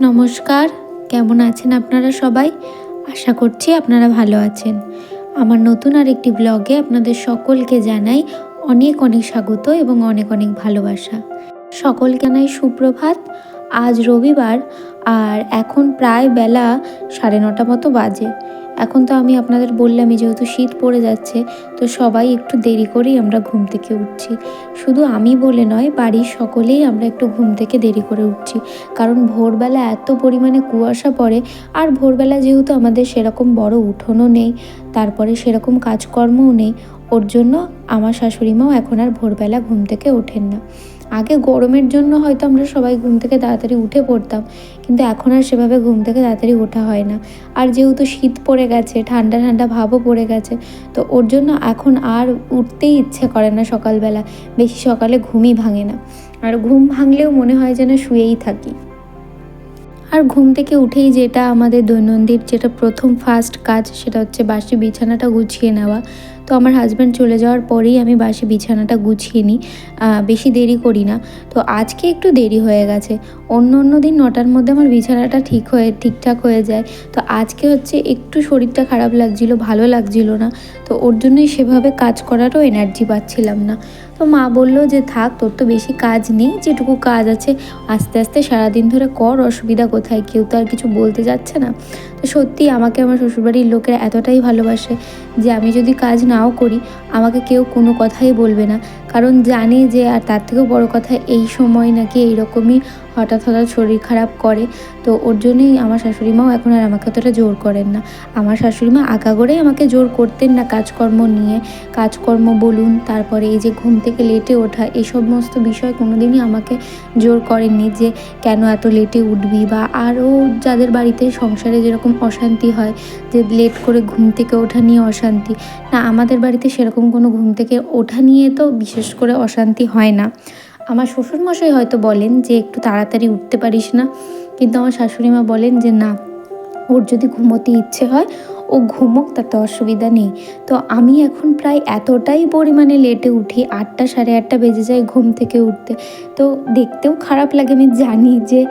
নমস্কার, কেমন আছেন আপনারা সবাই? আশা করছি আপনারা ভালো আছেন। আমার নতুন আরেকটি ব্লগে আপনাদের সকলকে জানাই অনেক অনেক স্বাগত এবং অনেক অনেক ভালোবাসা। সকলকে জানাই সুপ্রভাত। আজ রবিবার আর এখন প্রায় বেলা 9:30 মতো বাজে। এখন তো আমি আপনাদের বললামই, যেহেতু শীত পড়ে যাচ্ছে তো সবাই একটু দেরি করেই আমরা ঘুম থেকে উঠছি। শুধু আমি বলে নয়, বাড়ির সকলেই আমরা একটু ঘুম থেকে দেরি করে উঠছি, কারণ ভোরবেলা এত পরিমাণে কুয়াশা পড়ে। আর ভোরবেলা যেহেতু আমাদের সেরকম বড় উঠোনও নেই, তারপরে সেরকম কাজকর্মও নেই, ওর জন্য আমার শাশুড়িমাও এখন আর ভোরবেলা ঘুম থেকে ওঠেন না। আগে গরমের জন্য হয়তো আমরা সবাই ঘুম থেকে তাড়াতাড়ি উঠে পড়তাম, কিন্তু এখন আর সেভাবে ঘুম থেকে তাড়াতাড়ি ওঠা হয় না। আর যেহেতু শীত পড়ে গেছে, ঠান্ডা ঠান্ডা ভাবও পড়ে গেছে, তো ওর জন্য এখন আর উঠতেই ইচ্ছে করে না সকালবেলা। বেশি সকালে ঘুমই ভাঙে না, আর ঘুম ভাঙলেও মনে হয় যেন শুয়েই থাকি। আর ঘুম থেকে উঠেই যেটা আমাদের দৈনন্দিন যেটা প্রথম ফার্স্ট কাজ, সেটা হচ্ছে বাসি বিছানাটা গুছিয়ে নেওয়া। তো আমার হাজব্যান্ড চলে যাওয়ার পরেই আমি বাসি বিছানাটা গুছিয়ে নিই, বেশি দেরি করি না। তো আজকে একটু দেরি হয়ে গেছে। অন্য দিন 9টার মধ্যে আমার বিছানাটা ঠিকঠাক হয়ে যায়। তো আজকে হচ্ছে একটু শরীরটা খারাপ লাগছিল, ভালো লাগছিল না, তো ওর জন্যই সেভাবে কাজ করারও এনার্জি পাচ্ছিলাম না। তো মা বললো যে থাক, তোর তো বেশি কাজ নেই, যেটুকু কাজ আছে আস্তে আস্তে সারাদিন ধরে কর, অসুবিধা কোথায়, কেউ তো আর কিছু বলতে যাচ্ছে না। তো সত্যি আমাকে আমার শ্বশুরবাড়ির লোকেরা এতটাই ভালোবাসে যে আমি যদি কাজ নাও করি আমাকে কেউ কোনো কথাই বলবে না, কারণ জানে যে, আর তার থেকেও বড় কথা, এই সময় নাকি এইরকমই হঠাৎ শরীর খারাপ করে। তো ওর জন্যই আমার শাশুড়িমাও এখন আর আমাকে অতটা জোর করেন না। আমার শাশুড়িমা আগাগোড়াই আমাকে জোর করতেন না কাজকর্ম নিয়ে। কাজকর্ম বলুন, তারপরে এই যে ঘুম থেকে লেটে ওঠা, এই সমস্ত বিষয় কোনোদিনই আমাকে জোর করেননি যে কেন এত লেটে উঠবি, বা আরও যাদের বাড়িতে সংসারে যেরকম অশান্তি হয় যে লেট করে ঘুম থেকে ওঠা নিয়ে অশান্তি, না আমাদের বাড়িতে সেরকম কোনো ঘুম থেকে ওঠা নিয়ে তো বিশেষ করে অশান্তি হয় না। আমার শ্বশুরমশাই হয়তো বলেন যে একটু তাড়াতাড়ি উঠতে পারিস না, কিন্তু আমার শাশুড়িমা বলেন যে না, ওর যদি ঘুমোতে ইচ্ছে হয় ও ঘুমোক, তাতে অসুবিধা নেই। তো আমি এখন প্রায় এতটাই পরিমাণে লেটে উঠি, 8টা 8:30 বেজে যায় ঘুম থেকে উঠতে। তো দেখতেও খারাপ লাগে, আমি জানি যে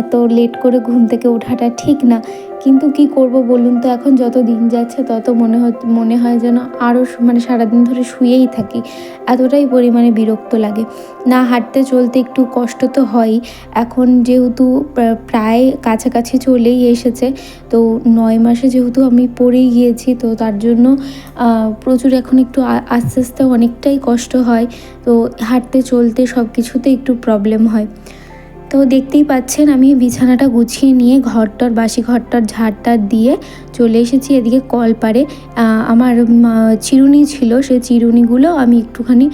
এত লেট করে ঘুম থেকে ওঠাটা ঠিক না, কিন্তু কি করব বলুন তো। এখন যত দিন যাচ্ছে তত মনে হয় যেন আরও সারাদিন ধরে শুয়েই থাকি, এতটাই পরিমাণে বিরক্ত লাগে। না হাঁটতে চলতে একটু কষ্ট তো হয়ই। এখন যেহেতু প্রায় কাছাকাছি চলেই এসেছে, তো 9 মাসে যেহেতু আমি পড়েই গিয়েছি, তো তার জন্য প্রচুর এখন একটু আস্তে আস্তে অনেকটাই কষ্ট হয়। তো হাঁটতে চলতে সব কিছুতে একটু প্রবলেম হয়। তো দেখতেই পাচ্ছেন আমি বিছানাটা গুছিয়ে নিয়ে বাসি ঘরটার ঝাড়টা দিয়ে চলে এসেছি এদিকে কলপাড়ে। আমার চিরুনি ছিল, সেই চিরুনিগুলো আমি একটুখানি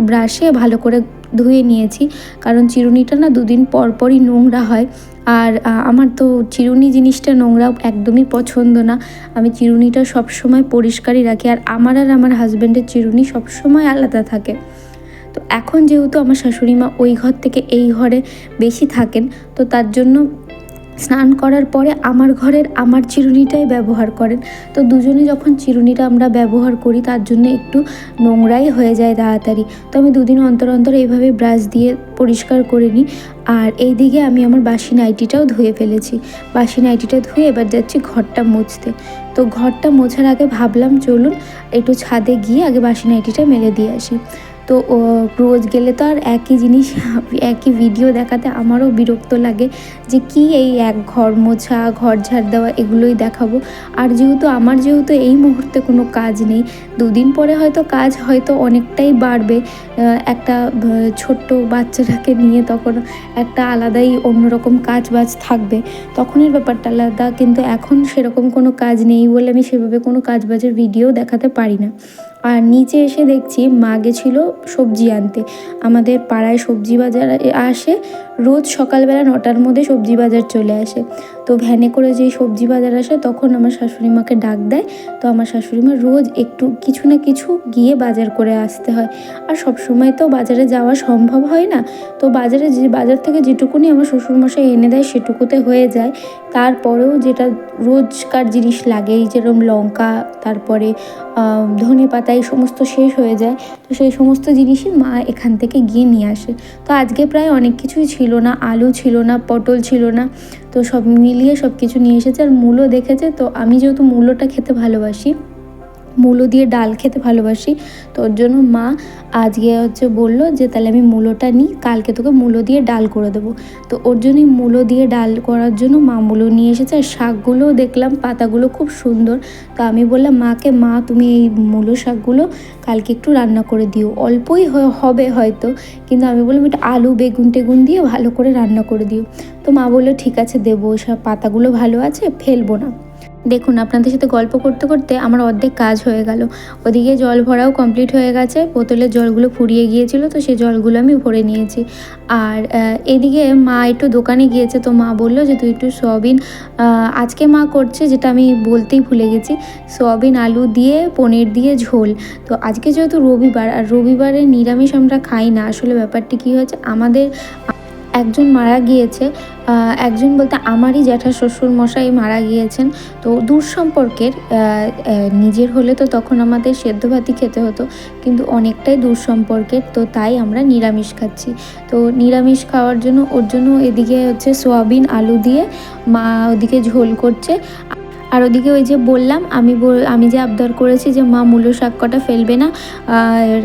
ব্রাশে ভালো করে ধুয়ে নিয়েছি, কারণ চিরুনিটা না 2 দিন পর পরই নোংরা হয়। আর আমার তো চিরুনি জিনিসটা নোংরা একদমই পছন্দ না। আমি চিরুনিটা সবসময় পরিষ্কারই রাখি, আর আমার হাজব্যান্ডের চিরুনি সবসময় আলাদা থাকে। তো এখন যেহেতু আমার শাশুড়িমা ওই ঘর থেকে এই ঘরে বেশি থাকেন, তো তার জন্য স্নান করার পরে আমার ঘরের আমার চিরুনিটাই ব্যবহার করেন। তো দুজনে যখন চিরুনিটা আমরা ব্যবহার করি, তার জন্য একটু নোংরাই হয়ে যায় তাড়াতাড়ি। তো আমি 2 দিন অন্তর অন্তর এইভাবে ব্রাশ দিয়ে পরিষ্কার করে নিই। আর এই দিকে আমি আমার বাসি নাইটিটাও ধুয়ে ফেলেছি। বাসি নাইটিটা ধুয়ে এবার যাচ্ছি ঘরটা মুছতে। তো ঘরটা মোছার আগে ভাবলাম চলুন একটু ছাদে গিয়ে আগে বাসি নাইটিটা মেলে দিয়ে আসি। তো রোজ গেলে তো আর একই জিনিস, একই ভিডিও দেখাতে আমারও বিরক্ত লাগে যে কি এই এক ঘর মোছা, ঘর ঝাড় দেওয়া, এগুলোই দেখাবো। আর যেহেতু এই মুহূর্তে কোনো কাজ নেই, 2 দিন পরে হয়তো কাজ হয়তো অনেকটাই বাড়বে। একটা ছোট্ট বাচ্চাটাকে নিয়ে তখন একটা আলাদাই অন্যরকম কাজ বাজ থাকবে, তখনের ব্যাপারটা আলাদা। কিন্তু এখন সেরকম কোনো কাজ নেই বলে আমি সেভাবে কোনো কাজ বাজের ভিডিও দেখাতে পারি না। আর নিচে এসে দেখছি মা গেছিলো সবজি আনতে। আমাদের পাড়ায় সবজি বাজার আসে, রোজ সকালবেলা 9টার মধ্যে সবজি বাজার চলে আসে। তো তো ভ্যানে করে যেই সবজি বাজার আসে তখন আমার শাশুড়ি মাকে ডাক দেয়। তো আমার শাশুড়ি মা রোজ একটু কিছু না কিছু গিয়ে বাজার করে আসতে হয়। আর সবসময় তো বাজারে যাওয়া সম্ভব হয় না, তো বাজার থেকে যেটুকুনি আমার শ্বশুরমশাই এনে দেয় সেটুকুতে হয়ে যায়। তারপরেও যেটা রোজকার জিনিস লাগে, এই যেরকম লঙ্কা, তারপরে ধনেপাতা, এই সমস্ত শেষ হয়ে যায়। তো সেই সমস্ত জিনিসই মা এখান থেকে গিয়ে নিয়ে আসে। তো আজকে প্রায় অনেক কিছুই ছিল না, আলু ছিল না, পটল ছিল না, তো সব মিলিয়ে সব কিছু নিয়ে এসেছে। আর মূলো দেখেছে, তো আমি যেহেতু মূলোটা খেতে ভালোবাসি, মূলো দিয়ে ডাল খেতে ভালোবাসি, তো ওর জন্য মা আজকে বললো যে তাহলে আমি মূলোটা নিই, কালকে তোকে মূলো দিয়ে ডাল করে দেবো। তো ওর জন্যই মূলো দিয়ে ডাল করার জন্য মা মূলো নিয়ে এসেছে। আর শাকগুলোও দেখলাম, পাতাগুলো খুব সুন্দর। তো আমি বললাম মাকে, মা তুমি এই মূলো শাকগুলো কালকে একটু রান্না করে দিও, অল্পই হবে হয়তো, কিন্তু আমি বললাম একটু আলু বেগুন টেগুন দিয়ে ভালো করে রান্না করে দিও। তো মা বললো ঠিক আছে দেবো, সব পাতাগুলো ভালো আছে, ফেলবো না। দেখুন, আপনাদের সাথে গল্প করতে করতে আমার অর্ধেক কাজ হয়ে গেল। ওদিকে জল ভরাও কমপ্লিট হয়ে গেছে, বোতলের জলগুলো ফুরিয়ে গিয়েছিল, তো সেই জলগুলো আমি ভরে নিয়েছি। আর এদিকে মা একটু দোকানে গিয়েছে, তো মা বললো যে তুই একটু সয়াবিন, আজকে মা করছে যেটা আমি বলতেই ভুলে গেছি, সয়াবিন আলু দিয়ে পনির দিয়ে ঝোল। তো আজকে যেহেতু রবিবার, আর রবিবারে নিরামিষ আমরা খাই না। আসলে ব্যাপারটি কী হয়েছে, আমাদের একজন মারা গিয়েছে, একজন বলতে আমারই জ্যাঠা শ্বশুর মশাই মারা গিয়েছেন। তো দূর সম্পর্কের, নিজের হলে তো তখন আমাদের সেদ্ধ ভাতই খেতে হতো, কিন্তু অনেকটাই দূর সম্পর্কের, তো তাই আমরা নিরামিষ খাচ্ছি। তো নিরামিষ খাওয়ার জন্য ওর জন্য এদিকে হচ্ছে সোয়াবিন আলু দিয়ে মা ওদিকে ঝোল করছে। আর ওদিকে ওই যে বললাম, আমি যে আবদার করেছি যে মা মূলো শাক কটা ফেলবে না,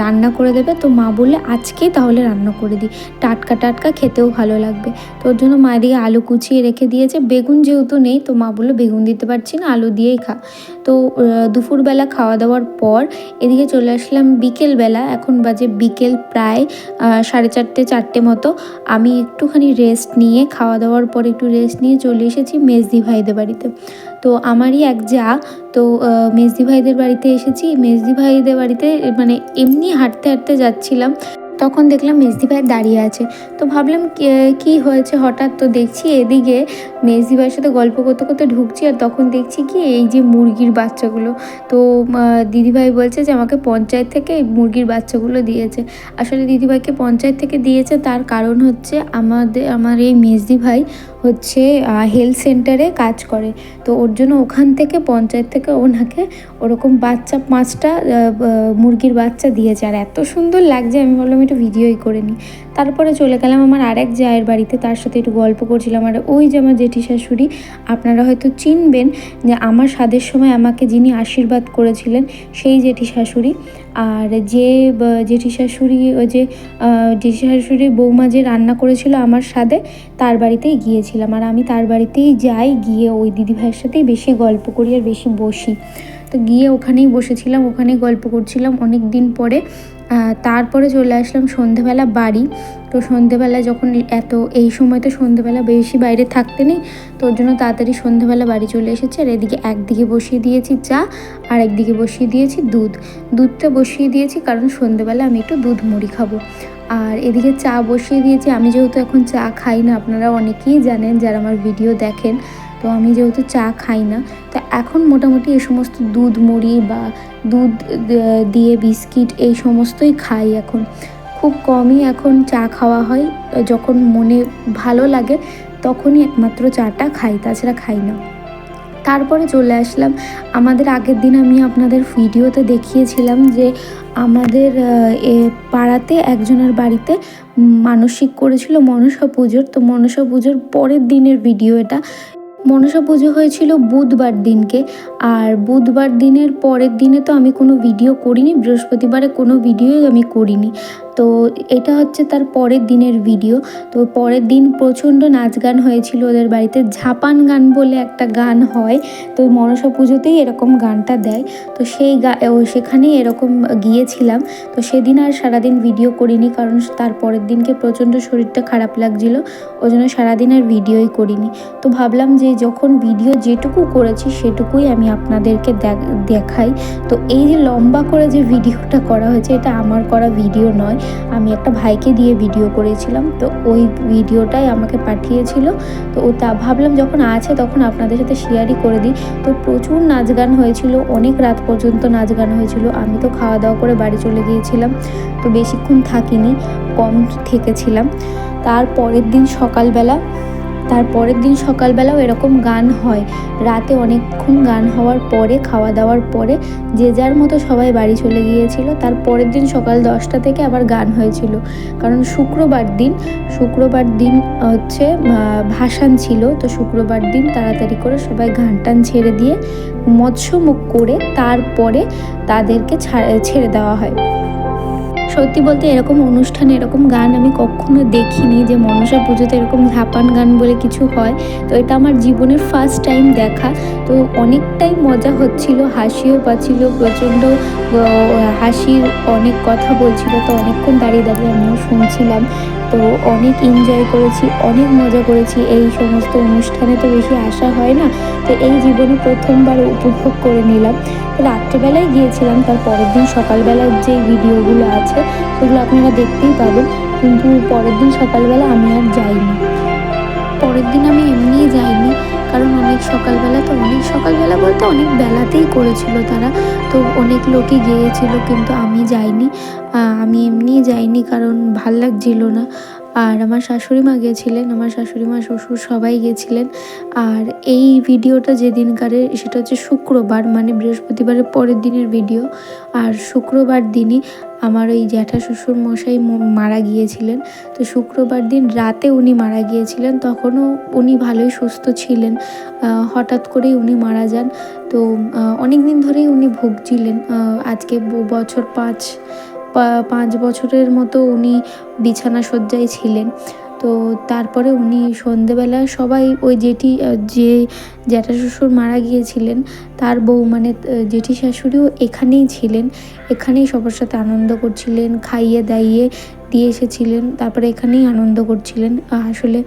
রান্না করে দেবে, তো মা বললে আজকেই তাহলে রান্না করে দিই, টাটকা টাটকা খেতেও ভালো লাগবে। তো ওর জন্য মা এদিকে আলু কুচিয়ে রেখে দিয়েছে। বেগুন যেহেতু নেই, তো মা বললো বেগুন দিতে পারছি না, আলু দিয়েই খা। তো দুপুরবেলা খাওয়া দাওয়ার পর এদিকে চলে আসলাম বিকেলবেলা। এখন বাজে বিকেল প্রায় 4:30 মতো। আমি একটুখানি রেস্ট নিয়ে, খাওয়া দাওয়ার পর একটু রেস্ট নিয়ে চলে এসেছি মেজদি ভাইদের বাড়িতে। তো আমারই এক যা, তো মেজদি ভাইদের বাড়িতে এসেছি। মেজদি ভাইদের বাড়িতে মানে এমনি হাঁটতে হাঁটতে যাচ্ছিলাম, তখন দেখলাম মেজদি ভাই দাঁড়িয়ে আছে। তো ভাবলাম কি হয়েছে হঠাৎ, তো দেখছি এদিকে মেজদি ভাইয়ের সাথে গল্প করতে করতে ঢুকছি, আর তখন দেখছি কি এই যে মুরগির বাচ্চাগুলো। তো দিদিভাই বলছে যে আমাকে পঞ্চায়েত থেকে এই মুরগির বাচ্চাগুলো দিয়েছে। আসলে দিদিভাইকে পঞ্চায়েত থেকে দিয়েছে, তার কারণ হচ্ছে আমার এই মেজদি ভাই হচ্ছে হেলথ সেন্টারে কাজ করে। তো ওর জন্য ওখান থেকে, পঞ্চায়েত থেকে ওনাকে ওরকম বাচ্চা 5টা মুরগির বাচ্চা দিয়েছে। আর এত সুন্দর লাগছে, আমি ভাবলাম একটু ভিডিওই করে নিই। তারপরে চলে গেলাম আমার আরেক জায়ের বাড়িতে, তার সাথে একটু গল্প করছিলাম। আর ওই যে আমার জেঠি শাশুড়ি, আপনারা হয়তো চিনবেন যে আমার স্বাদের সময় আমাকে যিনি আশীর্বাদ করেছিলেন, সেই জেঠি শাশুড়ি। আর যে জেঠি শাশুড়ি, ওই যে জেঠি শাশুড়ির বৌমা যে রান্না করেছিল আমার স্বাদে, তার বাড়িতেই গিয়েছিলাম। আর আমি তার বাড়িতেই যাই, গিয়ে ওই দিদিভাইয়ের সাথেই বেশি গল্প করি আর বেশি বসি। তো গিয়ে ওখানেই বসেছিলাম, ওখানেই গল্প করছিলাম অনেক দিন পরে। তারপরে চলে আসলাম সন্ধেবেলা বাড়ি। তো সন্ধেবেলা যখন এই সময় তো সন্ধেবেলা বেশি বাইরে থাকতে নেই, তো ওর জন্য তাড়াতাড়ি সন্ধেবেলা বাড়ি চলে এসেছি। আর এদিকে একদিকে বসিয়ে দিয়েছি চা, আর একদিকে বসিয়ে দিয়েছি দুধটা বসিয়ে দিয়েছি কারণ সন্ধেবেলা আমি একটু দুধ মুড়ি খাবো। আর এদিকে চা বসিয়ে দিয়েছি। আমি যেহেতু এখন চা খাই না, আপনারা অনেকেই জানেন যারা আমার ভিডিও দেখেন, তো আমি যেহেতু চা খাই না, তো এখন মোটামুটি এই সমস্ত দুধ মুড়ি বা দুধ দিয়ে বিস্কিট এই সমস্তই খাই। এখন খুব কমই এখন চা খাওয়া হয়, যখন মনে ভালো লাগে তখনই একমাত্র চাটা খাই, তাছাড়া খাই না। তারপরে চলে আসলাম আমাদের আগের দিন আমি আপনাদের ভিডিওতে দেখিয়েছিলাম যে আমাদের পাড়াতে একজনের বাড়িতে মানসিক করেছিল মনসা পুজোর। তো মনসা পুজোর পরের দিনের ভিডিও এটা। মনসা পুজো হয়েছিল বুধবার দিনকে, আর বুধবার দিনের পরের দিনে তো আমি কোনো ভিডিও করিনি, বৃহস্পতিবারে কোনো ভিডিওই আমি করিনি। তো এটা হচ্ছে তার পরের দিনের ভিডিও। তো পরের দিন প্রচণ্ড নাচ গান হয়েছিল ওদের বাড়িতে, ঝাপান গান বলে একটা গান হয়, তো মনসা পুজোতেই এরকম গানটা দেয়। তো সেখানেই এরকম গিয়েছিলাম। তো সেদিন আর সারাদিন ভিডিও করিনি, কারণ তার পরের দিনকে প্রচণ্ড শরীরটা খারাপ লাগছিলো, ওই জন্য সারাদিন আর ভিডিওই করিনি। তো ভাবলাম যে যখন ভিডিও যেটুকু করেছি সেটুকুই আমি আপনাদেরকে দেখাই। তো এই যে লম্বা করে যে ভিডিওটা করা হয়েছে, এটা আমার করা ভিডিও নয়, আমি একটা ভাইকে দিয়ে ভিডিও করেছিলাম। তো ওই ভিডিওটাই আমাকে পাঠিয়েছিল। তো ভাবলাম যখন আছে তখন আপনাদের সাথে শেয়ারই করে দিই। তো প্রচুর নাচ গান হয়েছিল, অনেক রাত পর্যন্ত নাচ গান হয়েছিল। আমি তো খাওয়া দাওয়া করে বাড়ি চলে গিয়েছিলাম, তো বেশিক্ষণ থাকিনি, কম থেকেছিলাম। তারপরের দিন সকালবেলাও এরকম গান হয়। রাতে অনেকক্ষণ গান হওয়ার পরে, খাওয়া দাওয়ার পরে যে যার মতো সবাই বাড়ি চলে গিয়েছিল। তারপরের দিন সকাল 10টা থেকে আবার গান হয়েছিল, কারণ শুক্রবার দিন হচ্ছে ভাসান ছিল। তো শুক্রবার দিন তাড়াতাড়ি করে সবাই গান টান ছেড়ে দিয়ে মৎস্যমুখ করে তারপরে তাদেরকে ছেড়ে দেওয়া হয়। সত্যি বলতে এরকম অনুষ্ঠানে এরকম গান আমি কখনো দেখিনি, যে মনসা পুজোতে এরকম ঝাপান গান বলে কিছু হয়। তো এটা আমার জীবনের ফার্স্ট টাইম দেখা। তো অনেকটাই মজা হচ্ছিল, হাসিও পাচ্ছিল, প্রচণ্ড হাসির অনেক কথা বলছিল। তো অনেকক্ষণ দাঁড়িয়ে দাঁড়িয়ে আমিও শুনছিলাম। তো অনেক এনজয় করেছি, অনেক মজা করেছি। এই সমস্ত অনুষ্ঠানে তো বেশি আসা হয় না, তো এই জীবনে প্রথমবার উপভোগ করে নিলাম। রাত্রেবেলায় গিয়েছিলাম, তার পরের দিন সকালবেলার যে ভিডিওগুলো আছে সেগুলো আপনারা দেখতেই পাবেন, কিন্তু পরের দিন সকালবেলা আমি আর যাইনি। পরের দিন আমি এমনিই যাইনি, কারণ অনেক সকালবেলা বলতে অনেক বেলাতেই করেছিল তারা। তো অনেক লোকই গিয়েছিল, কিন্তু আমি যাইনি। আমি এমনিই যাইনি, কারণ ভাল লাগছিল না। আর আমার শাশুড়ি মা গেছিলেন, আমার শাশুড়ি মা, শ্বশুর সবাই গেছিলেন। আর এই ভিডিওটা যেদিনকারে, সেটা হচ্ছে শুক্রবার, মানে বৃহস্পতিবারের পরের দিনের ভিডিও। আর শুক্রবার দিনই আমার ওই জ্যাঠা শ্বশুর মশাই মারা গিয়েছিলেন। তো শুক্রবার দিন রাতে উনি মারা গিয়েছিলেন, তখনও উনি ভালোই সুস্থ ছিলেন। হঠাৎ করেই উনি মারা যান। তো অনেক দিন ধরেই উনি ভুগছিলেন। আজকে বছর 5 বছরের মতো উনি বিছানা শয্যায় ছিলেন। তো তারপরে উনি সন্ধেবেলা সবাই ওই যে জ্যাঠা শ্বশুর মারা গিয়েছিলেন, তার বউ মানে জেঠি শাশুড়িও এখানেই ছিলেন, এখানেই সবার সাথে আনন্দ করছিলেন, খাইয়ে দাইয়ে দিয়ে এসেছিলেন, তারপরে এখানেই আনন্দ করছিলেন। আসলে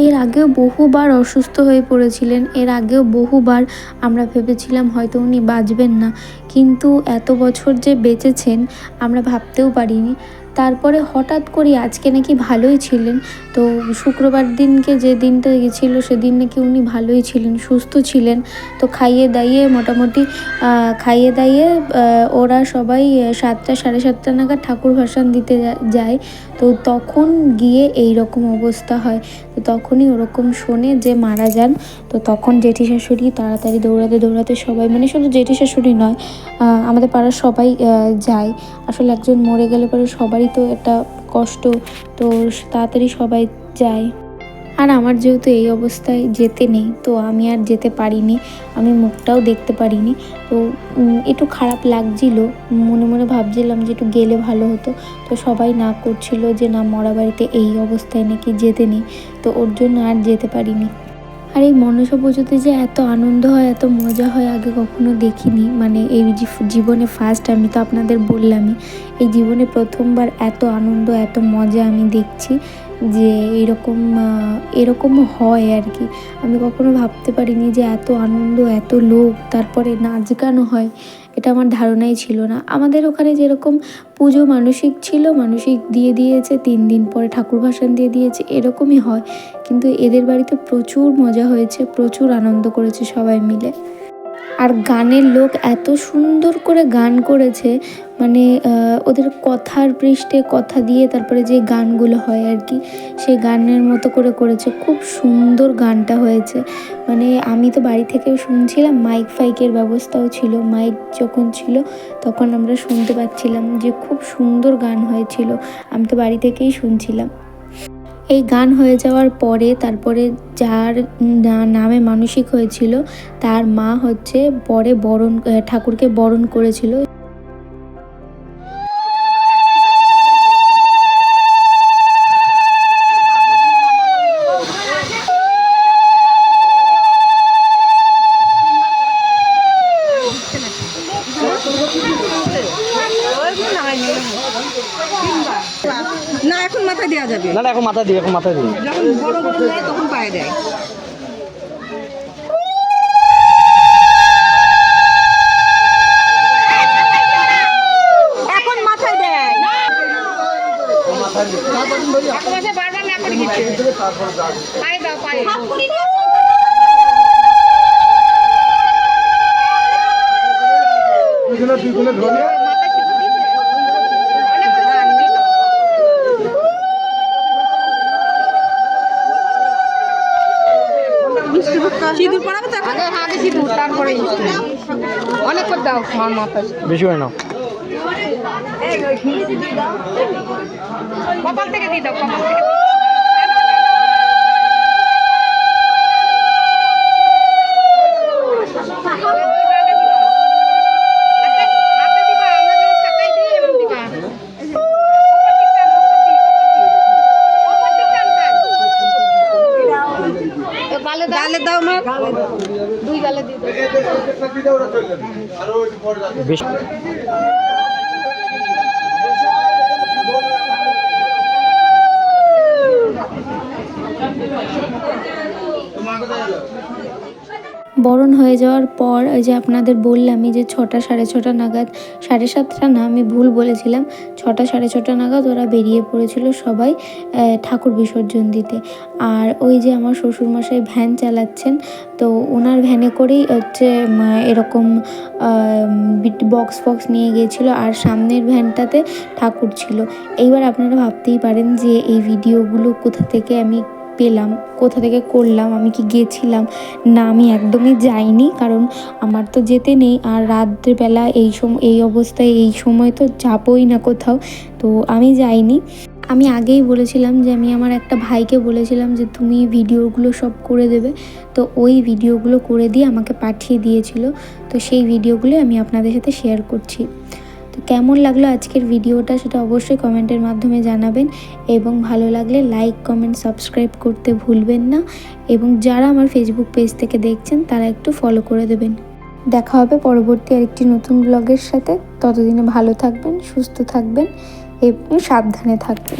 এর আগেও বহুবার অসুস্থ হয়ে পড়েছিলেন, এর আগেও বহুবার আমরা ভেবেছিলাম হয়তো উনি বাঁচবেন না, কিন্তু এত বছর যে বেঁচেছেন আমরা ভাবতেও পারিনি। তারপরে হঠাৎ করে আজকে নাকি ভালোই ছিলেন। তো শুক্রবার দিনকে যে দিনটা গেছিল সেদিন নাকি উনি ভালোই ছিলেন, সুস্থ ছিলেন। তো মোটামুটি খাইয়ে দাইয়ে ওরা সবাই 7টা, 7:30 নাগাদ ঠাকুর ভাসান দিতে যায়। তো তখন গিয়ে এই রকম অবস্থা হয়। তো তখনই ওরকম শোনে যে মারা যান। তো তখন জেঠি শাশুড়ি তাড়াতাড়ি দৌড়াতে সবাই, মানে শুধু জেঠি শাশুড়ি নয়, আমাদের পাড়ার সবাই যায়। আসলে একজন মরে গেলে পরে সবারই তো একটা কষ্ট, তো তাড়াতাড়ি সবাই যায়। আর আমার যেহেতু এই অবস্থায় যেতে নেই, তো আমি আর যেতে পারিনি, আমি মুখটাও দেখতে পারিনি। তো একটু খারাপ লাগছিল, মনে মনে ভাবছিলাম যে একটু গেলে ভালো হতো। তো সবাই না করছিল যে না, মরা বাড়িতে এই অবস্থায় নাকি যেতে নেই, তো ওর জন্য আর যেতে পারিনি। আর এই মনসা পুজোতে যে এত আনন্দ হয়, এত মজা হয়, আগে কখনো দেখিনি। মানে এই জীবনে ফার্স্ট, আমি তো আপনাদের বললামই, এই জীবনে প্রথমবার এত আনন্দ, এত মজা আমি দেখছি, যে এরকমও হয় আর কি। আমি কখনো ভাবতে পারিনি যে এত আনন্দ, এত লোক, তারপরে নাচ গানও হয়, এটা আমার ধারণাই ছিল না। আমাদের ওখানে যেরকম পুজো মানসিক ছিল, মানসিক দিয়ে দিয়েছে, 3 দিন পরে ঠাকুর ভাসান দিয়ে দিয়েছে, এরকমই হয়। কিন্তু এদের বাড়িতে প্রচুর মজা হয়েছে, প্রচুর আনন্দ করেছে সবাই মিলে। আর গানের লোক এত সুন্দর করে গান করেছে, মানে ওদের কথার পৃষ্ঠে কথা দিয়ে তারপরে যে গানগুলো হয় আর কি, সেই গানের মতো করে করেছে, খুব সুন্দর গানটা হয়েছে। মানে আমি তো বাড়ি থেকেও শুনছিলাম, মাইকের ব্যবস্থাও ছিল, মাইক যখন ছিল তখন আমরা শুনতে পাচ্ছিলাম যে খুব সুন্দর গান হয়েছিল। আমি তো বাড়ি থেকেই শুনছিলাম। এই গান হয়ে যাওয়ার পরে তারপরে যার নামে মানসিক হয়েছিল তার মা হচ্ছে পরে ঠাকুরকে বরণ করেছিল। না এখন মাথায় দেওয়া যাবে না, এখন মাথায় দিই, এখন মাথায় দিই। যখন বড় বড় নেয় তখন পায়ে দেয়। সিঁদুর পরাবে তো এখন? আগে সিঁদুর তারপরে অনেক করে দাও আমার মাথা বেশি হয় না। কপাল থেকে দিয়ে দাও, কপাল থেকে গালে দাও মা। দুই গালে দিয়ে দাও। বেশি বরণ হয়ে যাওয়ার পর ওই যে আপনাদের বললামই যে 6টা 6:30 নাগাদ, 7:30 না, আমি ভুল বলেছিলাম, 6টা 6:30 নাগাদ ওরা বেরিয়ে পড়েছিল সবাই ঠাকুর বিসর্জন দিতে। আর ওই যে আমার শ্বশুরমশাই ভ্যান চালাচ্ছেন, তো ওনার ভ্যানে করেই হচ্ছে এরকম বক্স ফক্স নিয়ে গিয়েছিলো, আর সামনের ভ্যানটাতে ঠাকুর ছিল। এইবার আপনারা ভাবতেই পারেন যে এই ভিডিওগুলো কোথা থেকে আমি পেলাম, কোথা থেকে করলাম, আমি কি গেছিলাম না? আমি একদমই যাইনি, কারণ আমার তো যেতে নেই। আর রাত্রেবেলা এই অবস্থায় এই সময় তো যাবই না কোথাও, তো আমি যাইনি। আমি আগেই বলেছিলাম যে আমি আমার একটা ভাইকে বলেছিলাম যে তুমি ভিডিওগুলো সব করে দেবে, তো ওই ভিডিওগুলো করে দিয়ে আমাকে পাঠিয়ে দিয়েছিল। তো সেই ভিডিওগুলো আমি আপনাদের সাথে শেয়ার করছি। তো কেমন লাগলো আজকের ভিডিওটা সেটা অবশ্যই কমেন্টের মাধ্যমে জানাবেন, এবং ভালো লাগলে লাইক কমেন্ট সাবস্ক্রাইব করতে ভুলবেন না, এবং যারা আমার ফেসবুক পেজ থেকে দেখছেন তারা একটু ফলো করে দেবেন। দেখা হবে পরবর্তী আরেকটি নতুন ব্লগের সাথে। ততদিনে ভালো থাকবেন, সুস্থ থাকবেন এবং সাবধানে থাকবেন।